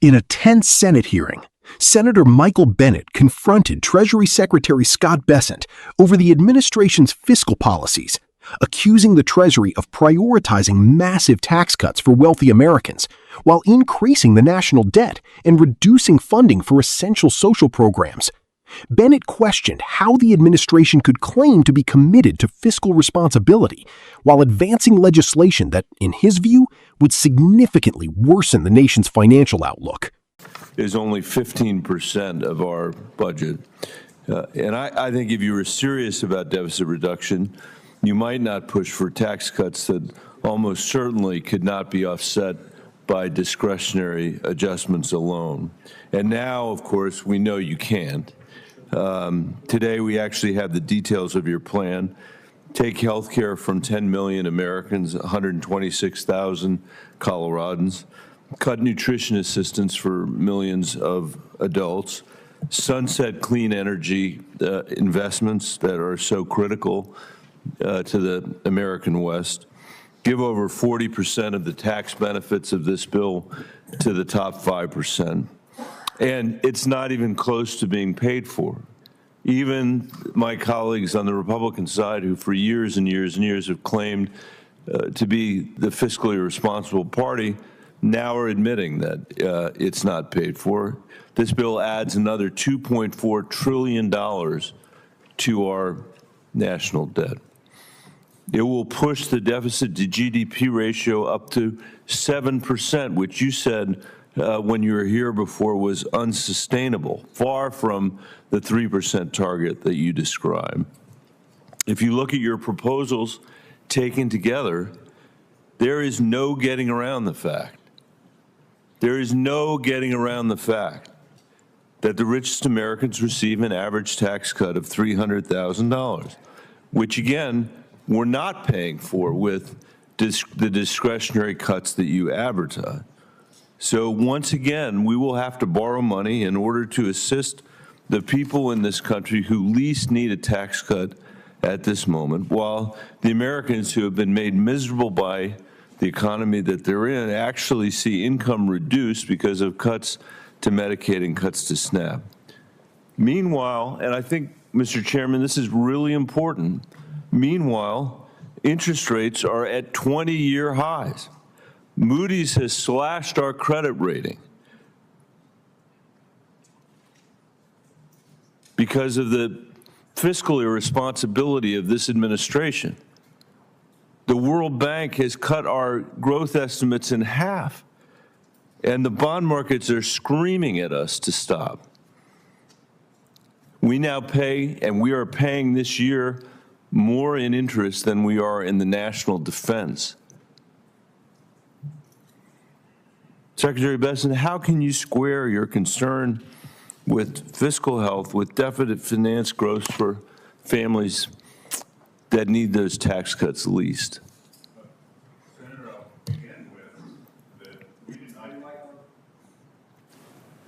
In a tense Senate hearing, Senator Michael Bennet confronted Treasury Secretary Scott Bessent over the administration's fiscal policies, accusing the Treasury of prioritizing massive tax cuts for wealthy Americans while increasing the national debt and reducing funding for essential social programs. Bennet questioned how the administration could claim to be committed to fiscal responsibility while advancing legislation that, in his view, would significantly worsen the nation's financial outlook. Is only 15% of our budget. And I think if you were serious about deficit reduction, you might not push for tax cuts that almost certainly could not be offset by discretionary adjustments alone. And now, of course, we know you can't. Today, we actually have the details of your plan. Take health care from 10 million Americans, 126,000 Coloradans. Cut nutrition assistance for millions of adults. Sunset clean energy investments that are so critical to the American West. Give over 40% of the tax benefits of this bill to the top 5%. And it's not even close to being paid for. Even my colleagues on the Republican side, who for years and years and years have claimed to be the fiscally responsible party, now are admitting that it's not paid for. This bill adds another $2.4 trillion to our national debt. It will push the deficit to GDP ratio up to 7%, which you said when you were here before was unsustainable, far from the 3% target that you described. If you look at your proposals taken together, there is no getting around the fact. There is no getting around the fact that the richest Americans receive an average tax cut of $300,000, which, again, we're not paying for with the discretionary cuts that you advertise. So once again, we will have to borrow money in order to assist the people in this country who least need a tax cut at this moment, while the Americans who have been made miserable by the economy that they're in actually see income reduced because of cuts to Medicaid and cuts to SNAP. Meanwhile, and I think, Mr. Chairman, this is really important, meanwhile, interest rates are at 20-year highs. Moody's has slashed our credit rating because of the fiscal irresponsibility of this administration. The World Bank has cut our growth estimates in half, and the bond markets are screaming at us to stop. We now pay, and we are paying this year, more in interest than we are in the national defense. Secretary Bessent, how can you square your concern with fiscal health, with deficit finance growth for families that need those tax cuts least? Senator, I'll begin with that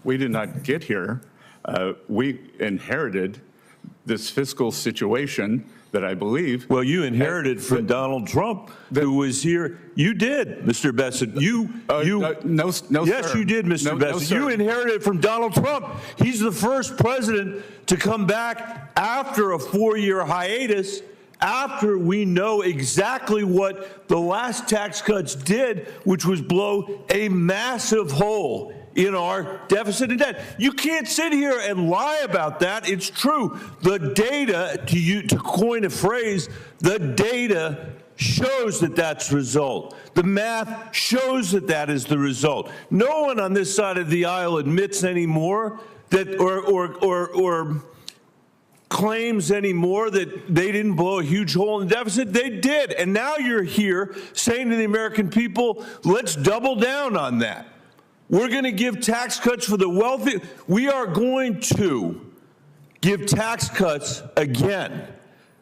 we did not get here. We inherited this fiscal situation that I believe. Well, you inherited from Donald Trump, who was here. You did, Mr. Bessent. No, yes, sir. you did, Mr. Bessent. You inherited from Donald Trump. He's the first president to come back after a 4-year hiatus, after we know exactly what the last tax cuts did, which was blow a massive hole in our deficit and debt. You can't sit here and lie about that. It's true. The data, to coin a phrase, the data shows that that's the result. The math shows that that is the result. No one on this side of the aisle admits anymore that or claims anymore that they didn't blow a huge hole in the deficit. They did. And now you're here saying to the American people, let's double down on that. We're going to give tax cuts for the wealthy. We are going to give tax cuts again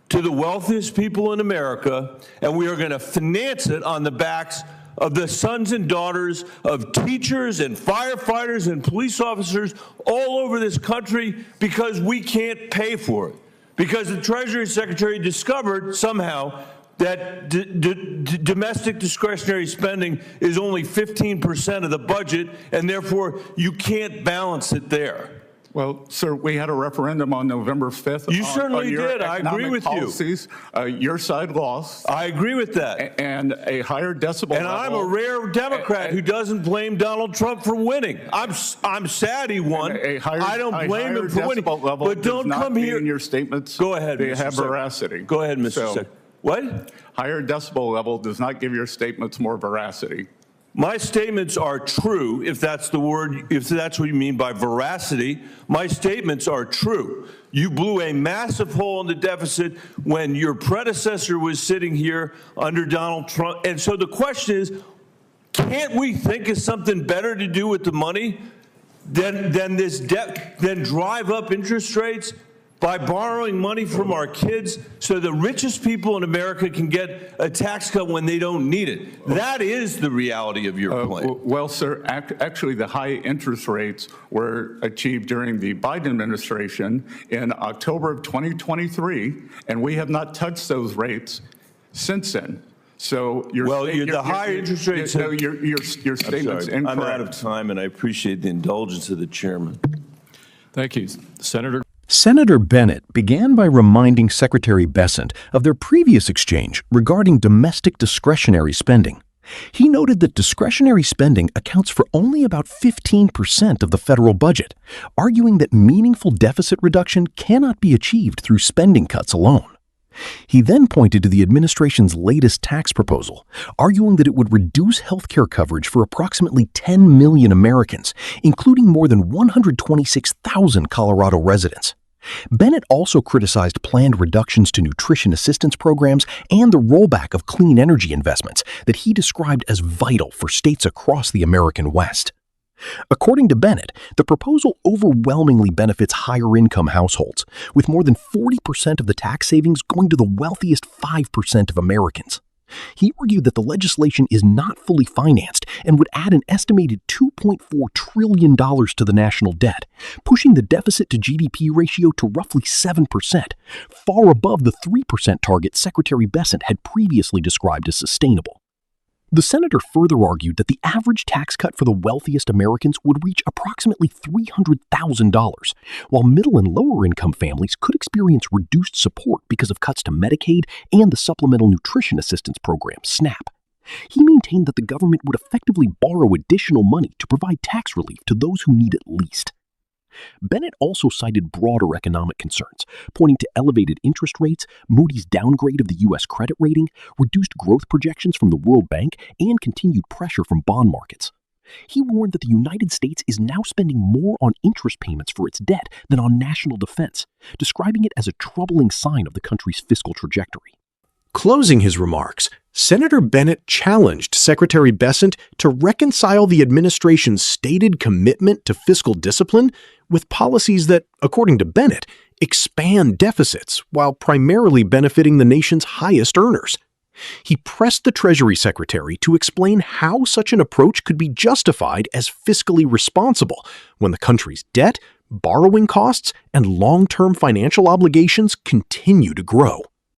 to the wealthiest people in America, and we are going to finance it on the backs of the sons and daughters of teachers and firefighters and police officers all over this country, because we can't pay for it. Because the Treasury Secretary discovered somehow that domestic discretionary spending is only 15% of the budget, and therefore you can't balance it there. Well, sir, we had a referendum on November 5th. You certainly did. I agree with policies. Your side lost. I agree with that. And a higher decibel And level. I'm a rare Democrat who doesn't blame Donald Trump for winning. I'm sad he won. I don't blame him for winning. But don't come here. In your statements, go ahead. They have veracity. Go ahead, Mr. Secretary. What? Higher decibel level does not give your statements more veracity. My statements are true, if that's the word, if that's what you mean by veracity. My statements are true. You blew a massive hole in the deficit when your predecessor was sitting here under Donald Trump. And so the question is, can't we think of something better to do with the money than this debt, than drive up interest rates by borrowing money from our kids so the richest people in America can get a tax cut when they don't need it? That is the reality of your plan. Well, sir, actually the high interest rates were achieved during the Biden administration in October of 2023, and we have not touched those rates since then. So the higher interest rates. No, your statement's incorrect. I'm out of time, and I appreciate the indulgence of the chairman. Thank you, Senator. Senator Bennett began by reminding Secretary Bessent of their previous exchange regarding domestic discretionary spending. He noted that discretionary spending accounts for only about 15% of the federal budget, arguing that meaningful deficit reduction cannot be achieved through spending cuts alone. He then pointed to the administration's latest tax proposal, arguing that it would reduce health care coverage for approximately 10 million Americans, including more than 126,000 Colorado residents. Bennett also criticized planned reductions to nutrition assistance programs and the rollback of clean energy investments that he described as vital for states across the American West. According to Bennett, the proposal overwhelmingly benefits higher-income households, with more than 40% of the tax savings going to the wealthiest 5% of Americans. He argued that the legislation is not fully financed and would add an estimated $2.4 trillion to the national debt, pushing the deficit to GDP ratio to roughly 7%, far above the 3% target Secretary Bessent had previously described as sustainable. The senator further argued that the average tax cut for the wealthiest Americans would reach approximately $300,000, while middle and lower income families could experience reduced support because of cuts to Medicaid and the Supplemental Nutrition Assistance Program, SNAP. He maintained that the government would effectively borrow additional money to provide tax relief to those who need it least. Bennett also cited broader economic concerns, pointing to elevated interest rates, Moody's downgrade of the U.S. credit rating, reduced growth projections from the World Bank, and continued pressure from bond markets. He warned that the United States is now spending more on interest payments for its debt than on national defense, describing it as a troubling sign of the country's fiscal trajectory. Closing his remarks, Senator Bennett challenged Secretary Bessent to reconcile the administration's stated commitment to fiscal discipline with policies that, according to Bennett, expand deficits while primarily benefiting the nation's highest earners. He pressed the Treasury Secretary to explain how such an approach could be justified as fiscally responsible when the country's debt, borrowing costs, and long-term financial obligations continue to grow.